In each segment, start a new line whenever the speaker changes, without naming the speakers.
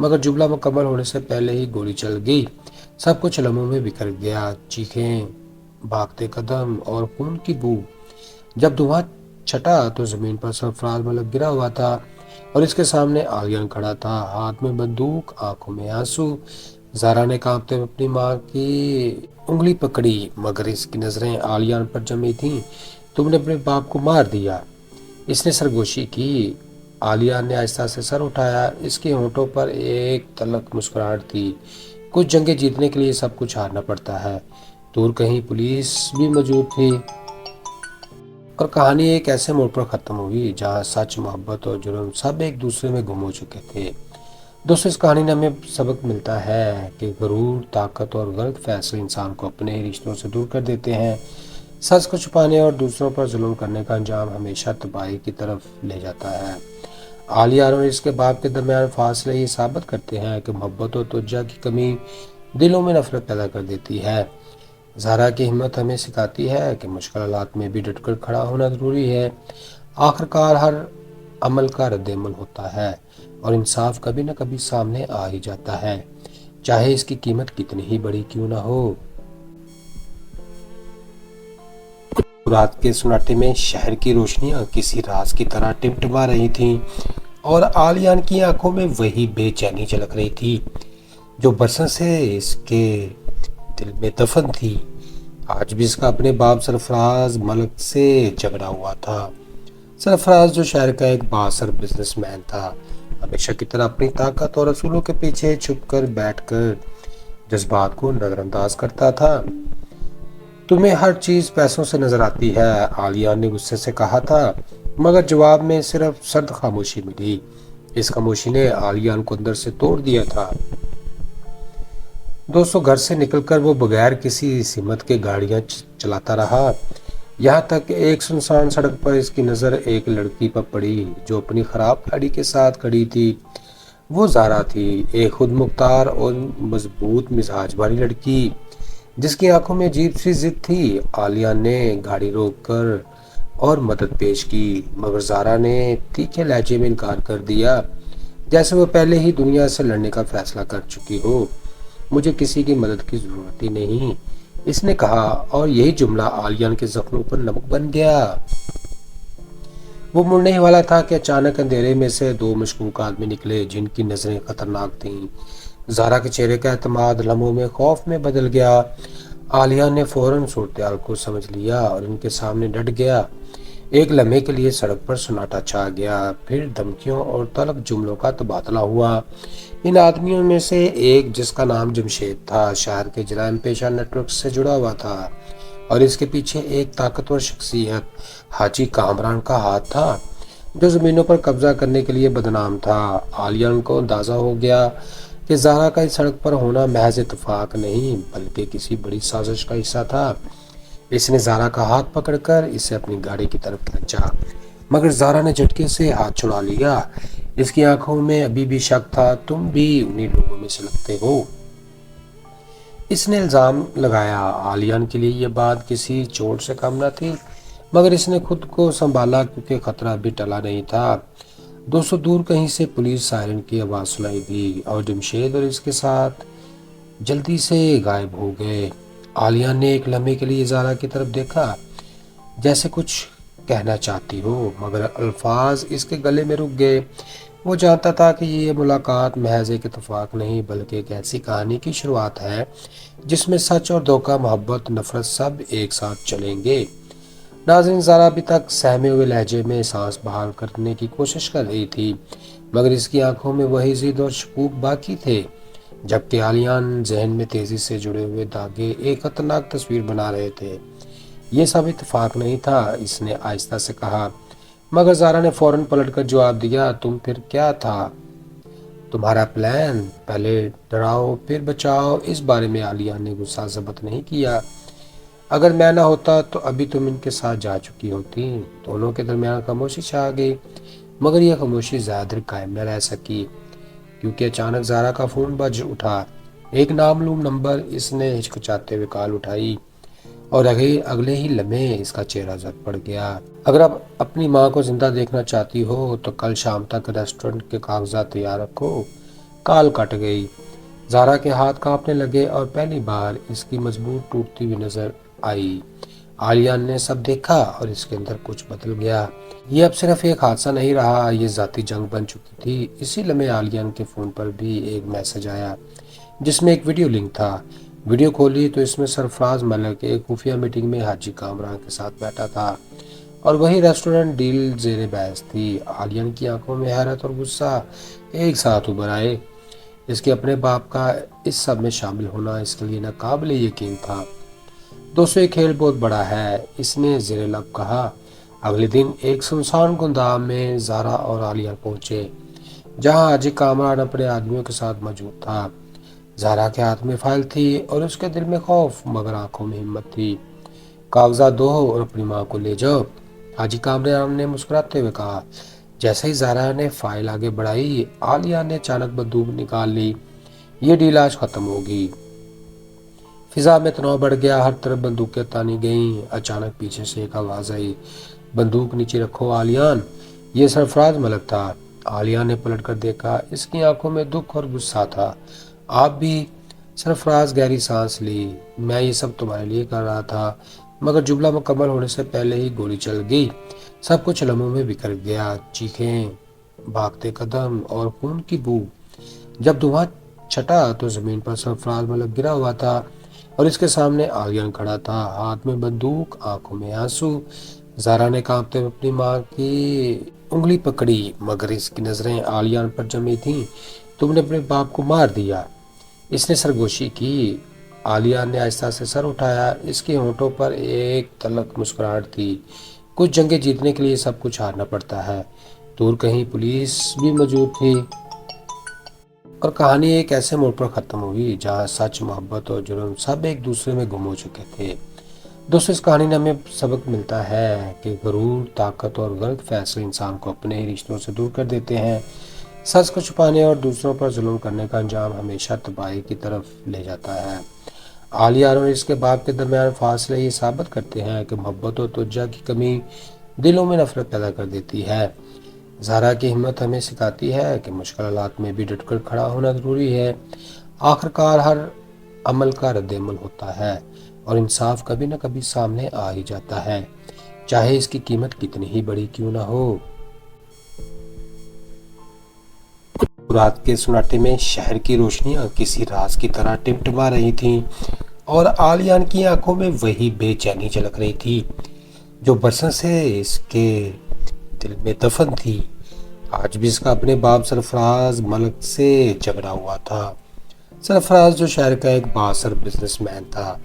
مگر جملہ مکمل ہونے سے پہلے ہی گولی چل گئی۔ سب کچھ لمحوں میں بکھر گیا، چیخیں، بھاگتے قدم اور خون کی بو۔ جب دھواں چھٹا تو زمین پر سرفراز ملک گرا ہوا تھا اور اس کے سامنے آلیان کھڑا تھا، ہاتھ میں بندوق، آنکھوں میں آنسو۔ زارا نے کانپتے ہوئے اپنی ماں کی انگلی پکڑی، مگر اس کی نظریں آلیان پر جمی تھیں۔ تم نے اپنے باپ کو مار دیا، اس نے سرگوشی کی۔ آلیان نے آہستہ سے سر اٹھایا، اس کے ہونٹوں پر ایک تلخ مسکراہٹ تھی۔ کچھ جنگیں جیتنے کے لیے سب کچھ ہارنا پڑتا ہے۔ دور کہیں پولیس بھی موجود تھی اور کہانی ایک ایسے موڑ پر ختم ہوئی جہاں سچ، محبت اور جرم سب ایک دوسرے میں گم ہو چکے تھے۔ دوستو، اس کہانی میں ہمیں سبق ملتا ہے کہ غرور، طاقت اور غلط فیصلے انسان کو اپنے ہی رشتوں سے دور کر دیتے ہیں۔ سچ کو چھپانے اور دوسروں پر ظلم کرنے کا انجام ہمیشہ تباہی کی طرف لے جاتا ہے۔ آلیان اور اس کے باپ کے درمیان فاصلے یہ ثابت کرتے ہیں کہ محبت اور توجہ کی کمی دلوں میں نفرت پیدا کر دیتی ہے۔ زارا کی ہمت ہمیں سکھاتی ہے کہ مشکل حالات میں بھی ڈٹ کر کھڑا ہونا ضروری ہے۔ آخرکار ہر عمل کا رد عمل ہوتا ہے اور انصاف کبھی نہ کبھی سامنے آ ہی جاتا ہے، چاہے اس کی قیمت کتنی ہی بڑی کیوں نہ ہو۔ رات کے سناٹے میں شہر کی روشنیاں کسی راز کی طرح ٹمٹما رہی تھیں اور آلیان کی آنکھوں میں وہی بے چینی جھلک رہی تھی جو برسوں سے اس کے دل میں دفن تھی۔ آج بھی اس کا اپنے باپ سرفراز ملک سے جھگڑا ہوا تھا۔ سرفراز جو شہر کا ایک بااثر بزنس مین تھا، ہمیشہ کی طرح اپنی طاقت اور اصولوں کے پیچھے چھپ کر بیٹھ کر جذبات کو نظر انداز کرتا تھا۔ تمہیں ہر چیز پیسوں سے نظر آتی ہے، آلیان نے غصے سے کہا تھا، مگر جواب میں صرف سرد خاموشی ملی۔ اس خاموشی نے آلیان کو اندر سے توڑ دیا تھا۔ دوستو، گھر سے نکل کر وہ بغیر کسی سمت کے گاڑیاں چلاتا رہا، یہاں تک کہ ایک سنسان سڑک پر اس کی نظر ایک لڑکی پر پڑی جو اپنی خراب گاڑی کے ساتھ کھڑی تھی۔ وہ زارا تھی، ایک خود مختار اور مضبوط مزاج والی لڑکی جس کی آنکھوں میں عجیب سی ضد تھی۔ آلیان نے گاڑی روک کر اور مدد پیش کی، مگر زارا نے تیکھے لہجے میں انکار کر دیا، جیسے وہ پہلے ہی دنیا سے لڑنے کا فیصلہ کر چکی ہو۔ مجھے کسی کی مدد کی ضرورت ہی نہیں، اس نے کہا، اور یہی جملہ آلیان کے زخموں پر نمک بن گیا۔ وہ مڑنے ہی والا تھا کہ اچانک اندھیرے میں سے دو مشکوک آدمی نکلے جن کی نظریں خطرناک تھیں۔ زارا کے چہرے کا اعتماد لمحوں میں خوف میں بدل گیا۔ آلیان نے فوراً صورتحال کو سمجھ لیا اور ان کے سامنے ڈٹ گیا۔ ایک لمحے کے لیے سڑک پر سناٹا چھا گیا، پھر دھمکیوں اور تلخ جملوں کا تبادلہ ہوا۔ ان آدمیوں میں سے ایک، جس کا نام جمشید تھا، شہر کے جرائم پیشہ نیٹ ورک سے جڑا ہوا تھا اور اس کے پیچھے ایک طاقتور شخصیت، حاجی کامران کا ہاتھ تھا، جو زمینوں پر قبضہ کرنے کے لیے بدنام تھا۔ آلیان کو اندازہ ہو گیا کہ زارا کا اس سڑک پر ہونا محض اتفاق نہیں بلکہ کسی بڑی سازش کا حصہ تھا۔ اس نے زارا کا ہاتھ پکڑ کر اسے اپنی گاڑی کی طرف کھینچا، مگر زارا نے جھٹکے سے ہاتھ چھڑا لیا۔ اس کی آنکھوں میں ابھی بھی شک تھا۔ تم بھی انہی لوگوں میں سے لگتے ہو، اس نے الزام لگایا۔ آلیان کے لیے یہ بات کسی چوٹ سے کم نہ تھی، مگر اس نے خود کو سنبھالا کیونکہ خطرہ ابھی ٹلا نہیں تھا۔ دوستو، دور کہیں سے پولیس سائرن کی آواز سنائی دی اور جمشید اور اس کے ساتھ جلدی سے غائب ہو گئے۔ آلیان نے ایک لمحے کے لیے زارا کی طرف دیکھا، جیسے کچھ کہنا چاہتی ہو، مگر الفاظ اس کے گلے میں رک گئے۔ وہ جانتا تھا کہ یہ ملاقات محض ایک اتفاق نہیں بلکہ ایک ایسی کہانی کی شروعات ہے جس میں سچ اور دھوکہ، محبت، نفرت سب ایک ساتھ چلیں گے۔ ناظرین، زارا ابھی تک سہمے ہوئے لہجے میں سانس بحال کرنے کی کوشش کر رہی تھی، مگر اس کی آنکھوں میں وہی ضد اور شکوک باقی تھے، جبکہ آلیان ذہن میں تیزی سے جڑے ہوئے دھاگے ایک خطرناک تصویر بنا رہے تھے۔ یہ سب اتفاق نہیں تھا، اس نے آہستہ سے کہا، مگر زارا نے فوراً پلٹ کر جواب دیا، تم پھر کیا تھا تمہارا پلان؟ پہلے ڈراؤ پھر بچاؤ۔ اس بارے میں آلیان نے غصہ ضبط نہیں کیا۔ اگر میں نہ ہوتا تو ابھی تم ان کے ساتھ جا چکی ہوتی۔ دونوں کے درمیان خاموشی چھا گئی، مگر یہ خاموشی زیادہ دیر قائم نہ رہ سکی کیونکہ اچانک زارا کا فون بج اٹھا۔ ایک نامعلوم نمبر، اس نے ہچکچاتے ہوئے کال اٹھائی اور اگلے ہی لمحے اس کا چہرہ زرد پڑ گیا۔ اگر آپ اپنی ماں کو زندہ دیکھنا چاہتی ہو تو کل شام تک ریسٹورنٹ کے کاغذات تیار رکھو، کال کٹ گئی۔ زارا کے ہاتھ کانپنے لگے اور پہلی بار اس کی مضبوط ٹوٹتی ہوئی نظر آئی۔ آلیان نے سب دیکھا اور اس کے اندر کچھ بدل گیا۔ یہ اب صرف ایک حادثہ نہیں رہا، یہ ذاتی جنگ بن چکی تھی۔ اسی لمحے آلیان کے فون پر بھی ایک میسج آیا جس میں ایک ویڈیو لنک تھا۔ ویڈیو کھولی تو اس میں سرفراز ملک ایک خفیہ میٹنگ میں حاجی کامران کے ساتھ بیٹھا تھا اور وہی ریسٹورنٹ ڈیل زیر بحث تھی۔ آلیان کی آنکھوں میں حیرت اور غصہ ایک ساتھ ابھر آئے۔ اس کے اپنے باپ کا اس سب میں شامل ہونا اس کے لیے ناقابل یقین تھا۔ دوستو، یہ کھیل بہت بڑا ہے، اس نے زیر لب کہا۔ اگلے دن ایک سنسان گندام میں زارا اور آلیان پہنچے جہاں حاجی کامران اپنے آدمیوں کے ساتھ موجود تھا۔ زارا کے ہاتھ میں فائل تھی اور اس کے دل میں خوف مگر آنکھوں میں ہمت تھی۔ کاغذات دو اور اپنی ماں کو لے جاؤ، حاجی کامران نے مسکراتے ہوئے کہا۔ جیسے ہی زارا نے فائل آگے بڑھائی، آلیان نے اچانک بندوق نکال لی۔ یہ ڈیل آج ختم ہوگی۔ فضا میں تناؤ بڑھ گیا، ہر طرف بندوقیں تانی گئیں۔ اچانک پیچھے سے ایک آواز آئی، بندوق نیچے رکھو آلیان۔ یہ سرفراز ملک تھا۔ آلیان نے پلٹ کر دیکھا، اس کی آنکھوں میں دکھ اور غصہ تھا۔ آپ بھی؟ سرفراز گہری سانس لی۔ میں یہ سب تمہارے لیے کر رہا تھا، مگر جملہ مکمل ہونے سے پہلے ہی گولی چل گئی۔ سب کچھ لمحوں میں بکھر گیا، چیخیں، بھاگتے قدم اور خون کی بو۔ جب دھواں چھٹا تو زمین پر سرفراز ملک گرا ہوا تھا اور اس کے سامنے آلیان کھڑا تھا، ہاتھ میں بندوق، آنکھوں میں آنسو۔ زارا نے کانپتے ہوئے اپنی ماں کی انگلی پکڑی مگر اس کی نظریں آلیان پر جمی تھیں۔ تم نے اپنے باپ کو مار دیا، اس نے سرگوشی کی۔ آلیان نے آہستہ سے سر اٹھایا، اس کے ہونٹوں پر ایک تلخ مسکراہٹ تھی۔ کچھ جنگیں جیتنے کے لیے سب کچھ ہارنا پڑتا ہے۔ دور کہیں پولیس بھی موجود تھی اور کہانی ایک ایسے موڑ پر ختم ہوئی جہاں سچ، محبت اور جرم سب ایک دوسرے میں گم ہو چکے تھے۔ دوستو، اس کہانی نے ہمیں سبق ملتا ہے کہ غرور، طاقت اور غلط فیصلے انسان کو اپنے ہی رشتوں سے دور کر دیتے ہیں۔ سچ کو چھپانے اور دوسروں پر ظلم کرنے کا انجام ہمیشہ تباہی کی طرف لے جاتا ہے۔ آلیان اور اس کے باپ کے درمیان فاصلے یہ ثابت کرتے ہیں کہ محبت اور توجہ کی کمی دلوں میں نفرت پیدا کر دیتی ہے۔ زارا کی ہمت ہمیں سکھاتی ہے کہ مشکل حالات میں بھی ڈٹ کر کھڑا ہونا ضروری ہے۔ آخرکار ہر عمل کا رد عمل ہوتا ہے اور انصاف کبھی نہ کبھی سامنے آ ہی جاتا ہے، چاہے اس کی قیمت کتنی ہی بڑی کیوں نہ ہو۔ رات کے سناٹے میں شہر کی روشنیاں کسی راز کی طرح ٹمٹما رہی تھیں اور آلیان کی آنکھوں میں وہی بے چینی جھلک رہی تھی جو برسوں سے اس کے دل میں دفن تھی۔ آج بھی اس کا اپنے باپ سرفراز ملک سے جھگڑا ہوا تھا۔ سرفراز جو شہر کا ایک بااثر بزنس مین تھا،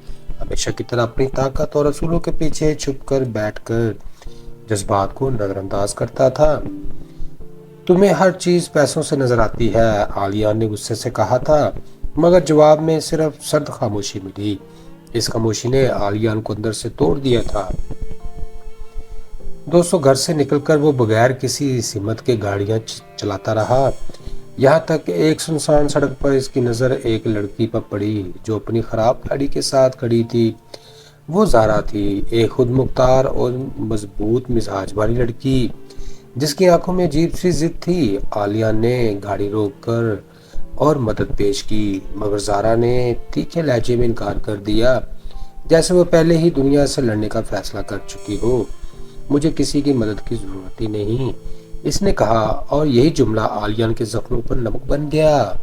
ہمیشہ کی طرح اپنی طاقت اور اصولوں کے پیچھے چھپ کر بیٹھ کر جذبات کو نظر انداز کرتا تھا۔ تمہیں ہر چیز پیسوں سے نظر آتی ہے، آلیان نے غصے سے کہا تھا، مگر جواب میں صرف سرد خاموشی ملی۔ اس خاموشی نے آلیان کو اندر سے توڑ دیا تھا۔ دوستو، گھر سے نکل کر وہ بغیر کسی سمت کے گاڑیاں چلاتا رہا، یہاں تک کہ ایک سنسان سڑک پر اس کی نظر ایک لڑکی پر پڑی جو اپنی خراب گاڑی کے ساتھ کھڑی تھی۔ وہ زارا تھی، ایک خود مختار اور مضبوط مزاج والی لڑکی جس کی آنکھوں میں عجیب سی ضد تھی۔ آلیان نے گاڑی روک کر اور مدد پیش کی مگر زارا نے تیکھے لہجے میں انکار کر دیا، جیسے وہ پہلے ہی دنیا سے لڑنے کا فیصلہ کر چکی ہو۔ مجھے کسی کی مدد کی ضرورت ہی نہیں، اس نے کہا، اور یہی جملہ آلیان کے زخموں پر نمک بن گیا۔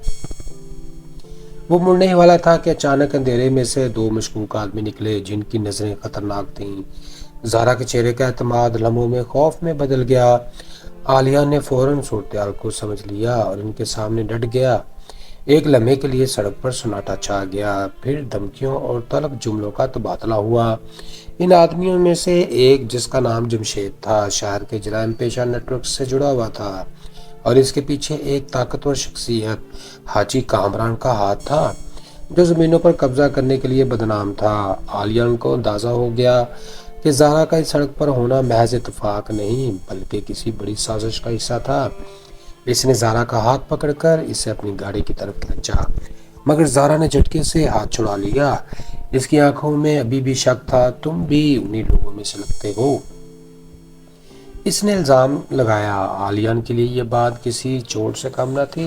وہ مڑنے ہی والا تھا کہ اچانک اندھیرے میں سے دو مشکوک آدمی نکلے جن کی نظریں خطرناک تھیں۔ زارا کے چہرے کا اعتماد لمحوں میں خوف میں بدل گیا۔ آلیان نے فوراً صورتحال کو سمجھ لیا اور ان کے سامنے ڈٹ گیا۔ ایک لمحے کے لیے سڑک پر سناٹا چھا گیا، پھر دھمکیوں اور تلخ جملوں کا تبادلہ ہوا۔ ان آدمیوں میں سے ایک، جس کا نام جمشید تھا، شہر کے جرائم پیشہ نیٹ ورک سے جڑا ہوا تھا اور اس کے پیچھے ایک طاقتور شخصیت حاجی کامران کا ہاتھ تھا جو زمینوں پر قبضہ کرنے کے لیے بدنام تھا۔ آلیان کو اندازہ ہو گیا کہ زارا کا اس سڑک پر ہونا محض اتفاق نہیں بلکہ کسی بڑی سازش کا حصہ تھا۔ اس نے زارا کا ہاتھ پکڑ کر اسے اپنی گاڑی کی طرف کھینچا مگر زارا نے جھٹکے سے ہاتھ چھڑا لیا۔ اس کی آنکھوں میں ابھی بھی شک تھا۔ تم بھی انہی لوگوں میں سے لگتے ہو، اس نے الزام لگایا۔ آلیان کے لیے یہ بات کسی چوٹ سے کم نہ تھی،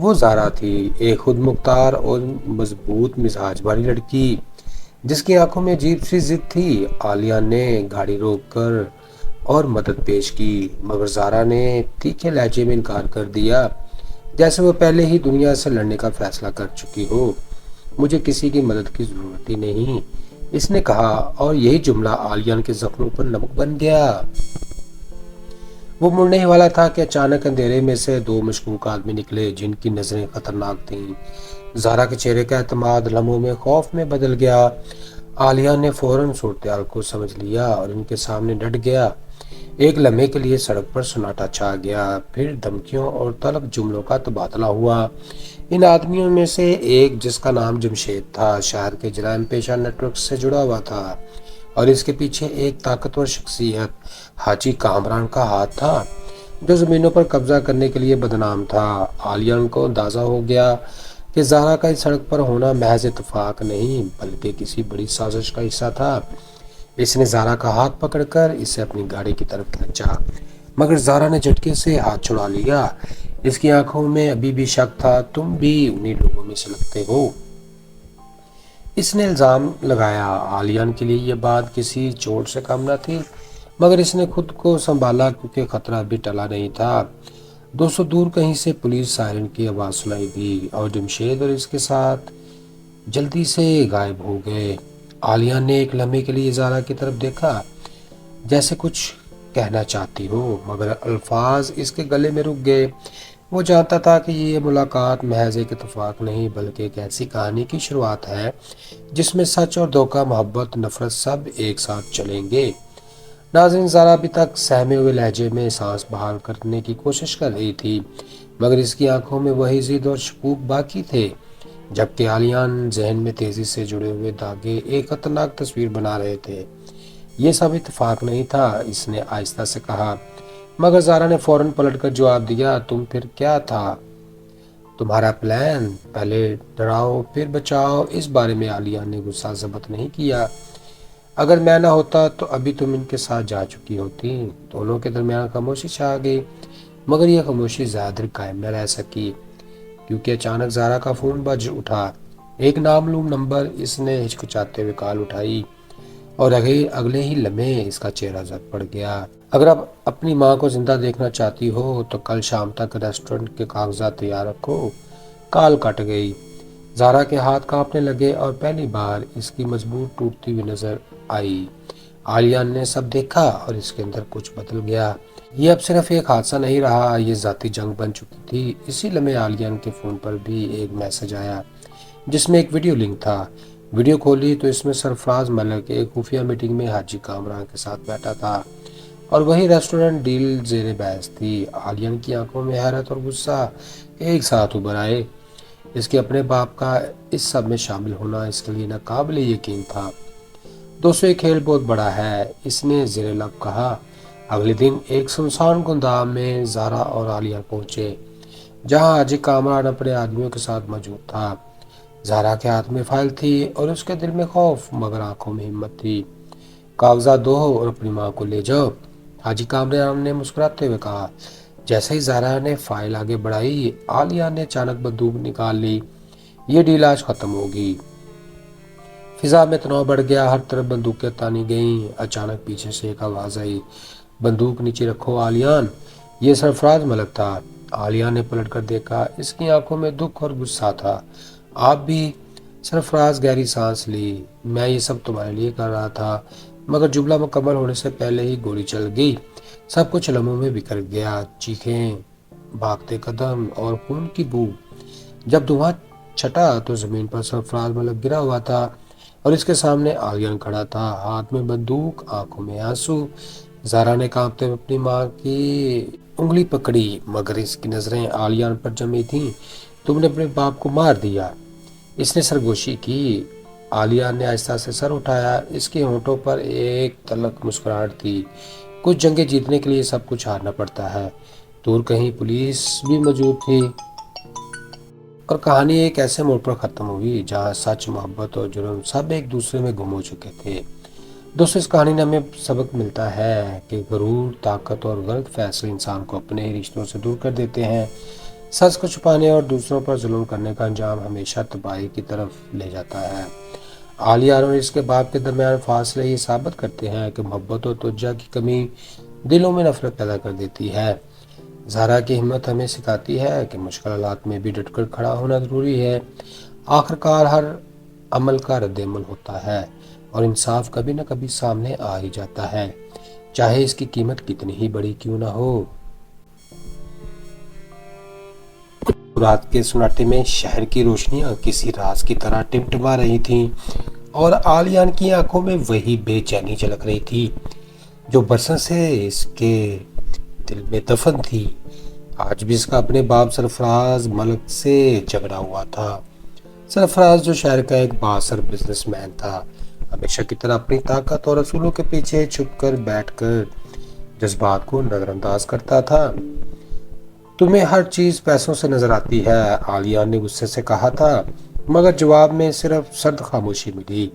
وہ زارا تھی، ایک خود مختار اور مضبوط مزاج والی لڑکی جس کی آنکھوں میں عجیب سی ضد تھی۔ عالیہ نے گاڑی روک کر اور مدد پیش کی، مگر زارا نے تیکھے لہجے میں انکار کر دیا، جیسے وہ پہلے ہی دنیا سے لڑنے کا فیصلہ کر چکی ہو۔ مجھے کسی کی مدد کی ضرورت ہی نہیں، اس نے کہا، اور یہی جملہ عالیہ کے زخموں پر نمک بن گیا۔ وہ مڑنے ہی والا تھا کہ اچانک اندھیرے میں سے دو مشکوک آدمی نکلے جن کی نظریں خطرناک تھیں۔ زارا کے چہرے کا اعتماد لمحوں میں خوف میں بدل گیا۔ عالیہ نے فوراً صورتحال کو سمجھ لیا اور ان کے سامنے ڈٹ گیا۔ ایک لمحے کے لیے سڑک پر سناٹا چھا گیا، پھر دھمکیوں اور طلب جملوں کا تبادلہ ہوا۔ ان آدمیوں میں سے ایک، جس کا نام جمشید تھا، شہر کے جرائم پیشہ نیٹ ورک سے جڑا ہوا تھا، اور اس کے پیچھے ایک طاقتور شخصیت حاجی کامران کا ہاتھ تھا، جو زمینوں پر قبضہ کرنے کے لیے بدنام تھا۔ عالیہ کو اندازہ ہو گیا کہ زارا کا اس سڑک پر ہونا محض اتفاق نہیں بلکہ کسی بڑی سازش کا حصہ تھا۔ اس نے زارا کا ہاتھ پکڑ کر اسے اپنی گاڑی کی طرف کھینچا، مگر زارا نے جھٹکے سے ہاتھ چھڑا لیا۔ اس کی آنکھوں میں ابھی بھی شک تھا۔ تم بھی انہی لوگوں میں سے لگتے ہو، اس نے الزام لگایا۔ عالیہ کے لیے یہ بات کسی چوٹ سے کم نہ تھی، مگر اس نے خود کو سنبھالا کیونکہ خطرہ ابھی ٹلا نہیں تھا۔ 200 دور کہیں سے پولیس سائرن کی آواز سنائی دی اور جمشید اور اس کے ساتھ جلدی سے غائب ہو گئے۔ عالیہ نے ایک لمحے کے لیے زارا کی طرف دیکھا، جیسے کچھ کہنا چاہتی ہو، مگر الفاظ اس کے گلے میں رک گئے۔ وہ جانتا تھا کہ یہ ملاقات محض ایک اتفاق نہیں بلکہ ایک ایسی کہانی کی شروعات ہے جس میں سچ اور دھوکہ، محبت، نفرت سب ایک ساتھ چلیں گے۔ ناظرین، زارا ابھی تک سہمے ہوئے لہجے میں سانس بحال کرنے کی کوشش کر رہی تھی، مگر اس کی آنکھوں میں وہی ضد اور شکوک باقی تھے، جبکہ عالیان ذہن میں تیزی سے جڑے ہوئے دھاگے ایک خطرناک تصویر بنا رہے تھے۔ یہ سب اتفاق نہیں تھا، اس نے آہستہ سے کہا، مگر زارا نے فوراً پلٹ کر جواب دیا، تم پھر کیا تھا تمہارا پلان؟ پہلے ڈراؤ پھر بچاؤ۔ اس بارے میں عالیہ نے غصہ ضبط نہیں کیا۔ اگر میں نہ ہوتا تو ابھی تم ان کے ساتھ جا چکی ہوتی۔ دونوں کے درمیان خاموشی چھا گئی، مگر یہ خاموشی زیادہ دیر قائم نہ رہ سکی، کیونکہ اچانک زارا کا فون بج اٹھا۔ ایک نامعلوم نمبر۔ اس نے ہچکچاتے ہوئے کال اٹھائی اور اگلے ہی لمحے اس کا چہرہ زرد پڑ گیا۔ اگر آپ اپنی ماں کو زندہ دیکھنا چاہتی ہو تو کل شام تک ریسٹورنٹ کے کاغذات تیار رکھو۔ کال کٹ گئی۔ زارا کے ہاتھ کانپنے لگے اور پہلی بار اس کی مضبوط ٹوٹتی ہوئی نظر آئی۔ عالیہ نے سب دیکھا اور اس کے اندر کچھ بدل گیا۔ یہ اب صرف ایک حادثہ نہیں رہا، یہ ذاتی جنگ بن چکی تھی۔ اسی لمحے عالیہ کے فون پر بھی ایک میسج آیا جس میں ایک ویڈیو لنک تھا۔ ویڈیو کھولی تو اس میں سرفراز ملک ایک خفیہ میٹنگ میں حاجی کامران کے ساتھ بیٹھا تھا اور وہی ریسٹورنٹ ڈیل زیر بحث تھی۔ عالیہ کی آنکھوں میں حیرت اور غصہ ایک ساتھ ابھر آئے۔ اس کے اپنے باپ کا اس سب میں شامل ہونا اس کے لیے ناقابل یقین تھا۔ دوستو، یہ کھیل بہت بڑا ہے، اس نے زیر لب کہا۔ اگلے دن ایک سنسان گندام میں زارا اور عالیہ پہنچے، جہاں حاجی کامران اپنے آدمیوں کے ساتھ موجود تھا۔ زارا کے ہاتھ میں فائل تھی اور اس کے دل میں خوف مگر آنکھوں میں ہمت تھی۔ کاغذات دو اور اپنی ماں کو لے جاؤ، حاجی کامران نے مسکراتے ہوئے کہا۔ جیسے ہی زارا نے فائل آگے بڑھائی، عالیہ نے اچانک بندوق نکال لی۔ یہ ڈیل آج ختم ہوگی۔ فضا میں تناؤ بڑھ گیا، ہر طرف بندوقیں تانی گئیں۔ اچانک پیچھے سے ایک آواز آئی، بندوق نیچے رکھو عالیان۔ یہ سرفراز ملک تھا۔ عالیہ نے پلٹ کر دیکھا، اس کی آنکھوں میں دکھ اور غصہ تھا۔ آپ بھی؟ سرفراز گہری سانس لی۔ میں یہ سب تمہارے لیے کر رہا تھا، مگر جملہ مکمل ہونے سے پہلے ہی گولی چل گئی۔ سب کچھ لمحوں میں بکھر گیا، چیخیں، بھاگتے قدم اور خون کی بو۔ جب دھواں چھٹا تو زمین پر سرفراز ملک گرا ہوا تھا اور اس کے سامنے عالیہ کھڑا تھا، ہاتھ میں بندوق، آنکھوں میں آنسو۔ زارا نے کانپتے ہوئے اپنی ماں کی انگلی پکڑی، مگر اس کی نظریں عالیہ پر جمی تھیں۔ تم نے اپنے باپ کو مار دیا، اس نے سرگوشی کی۔ عالیہ نے آہستہ سے سر اٹھایا، اس کے ہونٹوں پر ایک تلخ مسکراہٹ تھی۔ کچھ جنگیں جیتنے کے لیے سب کچھ ہارنا پڑتا ہے۔ دور کہیں پولیس بھی موجود تھی اور کہانی ایک ایسے موڑ پر ختم ہوئی جہاں سچ، محبت اور جرم سب ایک دوسرے میں گم ہو چکے تھے۔ دوستو، اس کہانی میں ہمیں سبق ملتا ہے کہ غرور، طاقت اور غلط فیصلے انسان کو اپنے ہی رشتوں سے دور کر دیتے ہیں۔ سچ کو چھپانے اور دوسروں پر ظلم کرنے کا انجام ہمیشہ تباہی کی طرف لے جاتا ہے۔ عالیہ اور اس کے باپ کے درمیان فاصلے یہ ثابت کرتے ہیں کہ محبت اور توجہ کی کمی دلوں میں نفرت پیدا کر دیتی ہے۔ زہرا کی ہمت ہمیں سکھاتی ہے کہ مشکل حالات میں بھی ڈٹ کر کھڑا ہونا ضروری ہے۔ آخرکار ہر عمل کا رد عمل ہوتا ہے اور انصاف کبھی نہ کبھی سامنے آ ہی جاتا ہے، چاہے اس کی قیمت کتنی ہی بڑی کیوں نہ ہو۔ رات کے سناٹے میں شہر کی روشنیاں کسی راز کی طرح ٹمٹما رہی تھیں اور عالیان کی آنکھوں میں وہی بے چینی جھلک رہی تھی جو برسوں سے اس کے دل میں دفن تھی۔ آج بھی اس کا اپنے باپ سرفراز ملک سے جھگڑا ہوا تھا۔ سرفراز جو شہر کا ایک بااثر بزنس مین تھا، ہمیشہ کی طرح اپنی طاقت اور اصولوں کے پیچھے چھپ کر بیٹھ کر جذبات کو نظر انداز کرتا تھا۔ تمہیں ہر چیز پیسوں سے نظر آتی ہے، عالیہ نے غصے سے کہا تھا، مگر جواب میں صرف سرد خاموشی ملی۔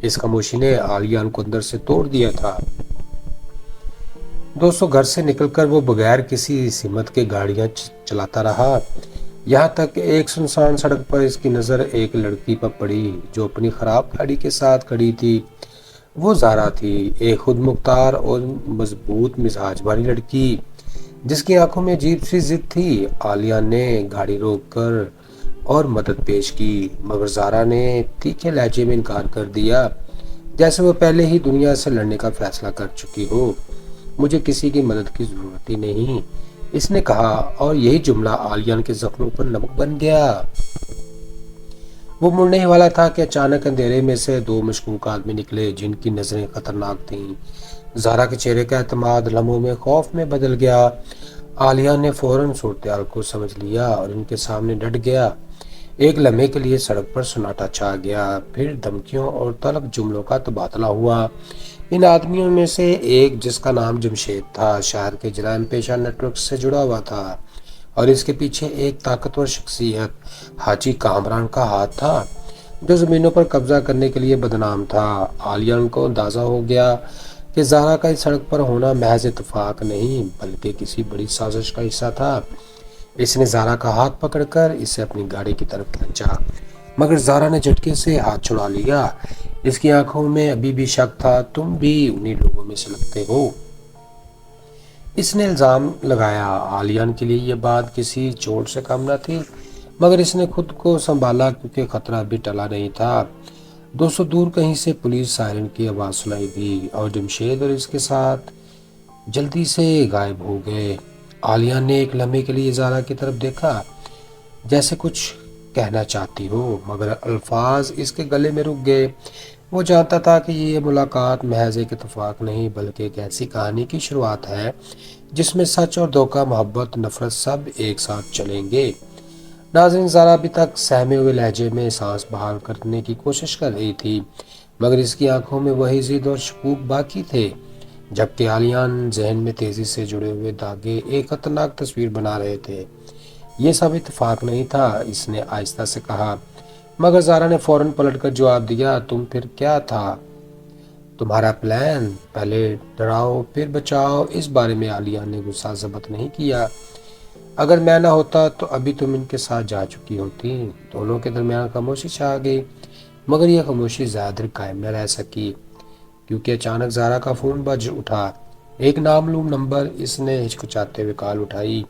اس خاموشی نے عالیہ کو اندر سے توڑ دیا تھا۔ دوستوں، گھر سے نکل کر وہ بغیر کسی سمت کے گاڑیاں چلاتا رہا، یہاں تک کہ ایک سنسان سڑک پر اس کی نظر ایک لڑکی پر پڑی جو اپنی خراب گاڑی کے ساتھ کھڑی تھی۔ وہ زہرا تھی، ایک خود مختار اور مضبوط مزاج والی لڑکی جس کی آنکھوں میں عجیب سی ضد تھی۔ عالیہ نے گاڑی روک کر اور مدد پیش کی، مگر زہرا نے تیکھے لہجے میں انکار کر دیا، جیسے وہ پہلے ہی دنیا سے لڑنے کا فیصلہ کر چکی ہو۔ مجھے کسی کی مدد کی ضرورت ہی نہیں، اس نے کہا، اور یہی جملہ عالیہ کے زخموں پر نمک بن گیا۔ وہ مڑنے ہی والا تھا کہ اچانک اندھیرے میں سے دو مشکوک آدمی نکلے جن کی نظریں خطرناک تھیں۔ زہرا کے چہرے کا اعتماد لمحوں میں خوف میں بدل گیا۔ عالیہ نے فوراً صورتحال کو سمجھ لیا اور ان کے سامنے ڈٹ گیا۔ ایک لمحے کے لیے سڑک پر سناٹا چھا گیا، پھر دھمکیوں اور تلخ جملوں کا تبادلہ ہوا۔ ان آدمیوں میں سے ایک، جس کا نام جمشید تھا، شہر کے جرائم پیشہ نیٹ ورک سے جڑا ہوا تھا اور اس کے پیچھے ایک طاقتور شخصیت حاجی کامران کا ہاتھ تھا جو زمینوں پر قبضہ کرنے کے لیے بدنام تھا۔ عالیہ کو اندازہ ہو گیا کہ زہرا کا اس سڑک پر ہونا محض اتفاق نہیں بلکہ کسی بڑی سازش کا حصہ تھا۔ اس نے زہرا کا ہاتھ پکڑ کر اسے اپنی گاڑی کی طرف کھینچا، مگر زہرا نے جھٹکے سے ہاتھ چھڑا لیا۔ اس کی آنکھوں میں ابھی بھی شک تھا۔ تم بھی انہی لوگوں میں سے لگتے ہو، اس نے الزام لگایا۔ عالیہ کے لیے یہ بات کسی چوٹ سے کم نہ تھی، مگر اس نے خود کو سنبھالا کیونکہ خطرہ ابھی ٹلا نہیں تھا۔ 200 دور کہیں سے پولیس سائرن کی آواز سنائی دی اور جمشید اور اس کے ساتھ جلدی سے غائب ہو گئے۔ عالیہ نے ایک لمحے کے لیے زہرا کی طرف دیکھا جیسے کچھ کہنا چاہتی ہو، مگر الفاظ اس کے گلے میں رک گئے۔ وہ جانتا تھا کہ یہ ملاقات محض ایک اتفاق نہیں بلکہ ایک ایسی کہانی کی شروعات ہے جس میں سچ اور دھوکہ، محبت، نفرت سب ایک ساتھ چلیں گے۔ ناظرین، زہرا ابھی تک سہمے ہوئے لہجے میں سانس بحال کرنے کی کوشش کر رہی تھی، مگر اس کی آنکھوں میں وہی ضد اور شکوک باقی تھے، جبکہ عالیان ذہن میں تیزی سے جڑے ہوئے دھاگے ایک خطرناک تصویر بنا رہے تھے۔ یہ سب اتفاق نہیں تھا، اس نے آہستہ سے کہا، مگر زہرا نے فوراً پلٹ کر جواب دیا، تم پھر کیا تھا تمہارا پلان؟ پہلے ڈراؤ پھر بچاؤ۔ اس بارے میں عالیہ نے غصہ ضبط نہیں کیا۔ اگر میں نہ ہوتا تو ابھی تم ان کے ساتھ جا چکی ہوتی۔ دونوں کے درمیان خاموشی چھا گئی، مگر یہ خاموشی زیادہ دیر قائم نہ رہ سکی کیونکہ اچانک زہرا کا فون بج اٹھا۔ ایک نامعلوم نمبر۔ اس نے ہچکچاتے ہوئے کال اٹھائی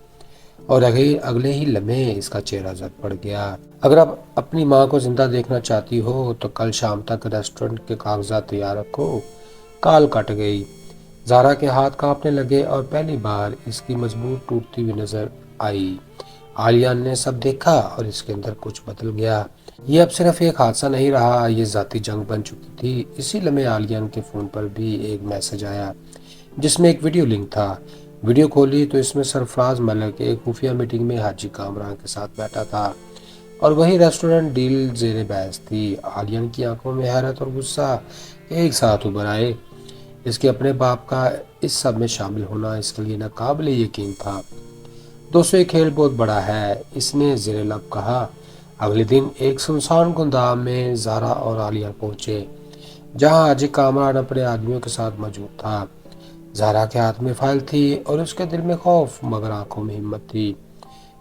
اور اگلے ہی لمحے اس کا چہرہ زرد پڑ گیا۔ اگر آپ اپنی ماں کو زندہ دیکھنا چاہتی ہو تو کل شام تک ریسٹورنٹ کے کاغذات تیار رکھو۔ کال کٹ گئی۔ زہرا کے ہاتھ کانپنے لگے اور پہلی بار اس کی مضبوط ٹوٹتی ہوئی نظر آئی۔ عالیہ نے سب دیکھا اور اس کے اندر کچھ بدل گیا۔ یہ اب صرف ایک حادثہ نہیں رہا، یہ ذاتی جنگ بن چکی تھی۔ اسی لمحے عالیہ کے فون پر بھی ایک میسج آیا جس میں ایک ویڈیو لنک تھا۔ ویڈیو کھولی تو اس میں سرفراز ملک ایک خفیہ میٹنگ میں حاجی کامران کے ساتھ بیٹھا تھا اور وہی ریسٹورنٹ ڈیل زیر بحث تھی۔ عالیہ کی آنکھوں میں حیرت اور غصہ ایک ساتھ ابھر آئے۔ اس کے اپنے باپ کا اس سب میں شامل ہونا اس کے لیے ناقابل یقین تھا۔ دوستو، یہ کھیل بہت بڑا ہے، اس نے زیر لب کہا۔ اگلے دن ایک سنسان گندام میں زہرا اور عالیہ پہنچے جہاں حاجی کامران اپنے آدمیوں کے ساتھ موجود تھا۔ زہرا کے ہاتھ میں فائل تھی اور اس کے دل میں خوف مگر آنکھوں میں ہمت تھی۔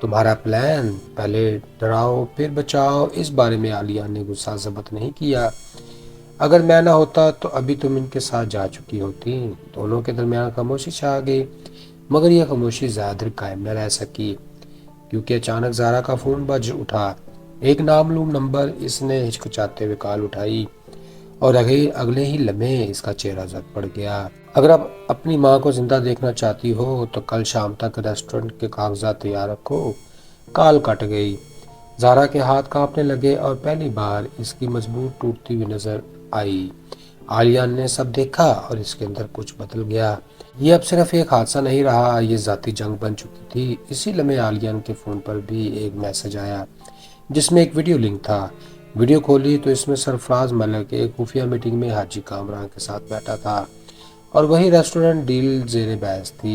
تمہارا پلان پہلے ڈراؤ پھر بچاؤ، اس بارے میں عالیہ نے غصہ ضبط نہیں کیا۔ اگر میں نہ ہوتا تو ابھی تم ان کے ساتھ جا چکی ہوتی۔ دونوں کے درمیان خاموشی چھا گئی، مگر یہ خاموشی زیادہ دیر قائم نہ رہ سکی، کیونکہ اچانک زارا کا فون بج اٹھا۔ ایک نامعلوم نمبر۔ اس نے ہچکچاتے ہوئے کال اٹھائی اور اگلے ہی لمحے اس کا چہرہ زرد پڑ گیا۔ اگر اب اپنی ماں کو زندہ دیکھنا چاہتی ہو تو کل شام تک ریسٹورنٹ کے کاغذات تیار رکھو۔ کال کٹ گئی۔ زارا کے ہاتھ کانپنے لگے اور پہلی بار اس کی مضبوط ٹوٹتی ہوئی نظر آئی۔ عالیہ نے سب دیکھا اور اس کے اندر کچھ بدل گیا۔ یہ اب صرف ایک حادثہ نہیں رہا، یہ ذاتی جنگ بن چکی تھی۔ اسی لمحے عالیہ کے فون پر بھی ایک میسج آیا جس میں ایک ویڈیو لنک تھا۔ ویڈیو کھولی تو اس میں سرفراز ملک ایک خفیہ میٹنگ میں حاجی کامران کے ساتھ بیٹھا تھا اور وہی ریسٹورنٹ ڈیل زیر بحث تھی۔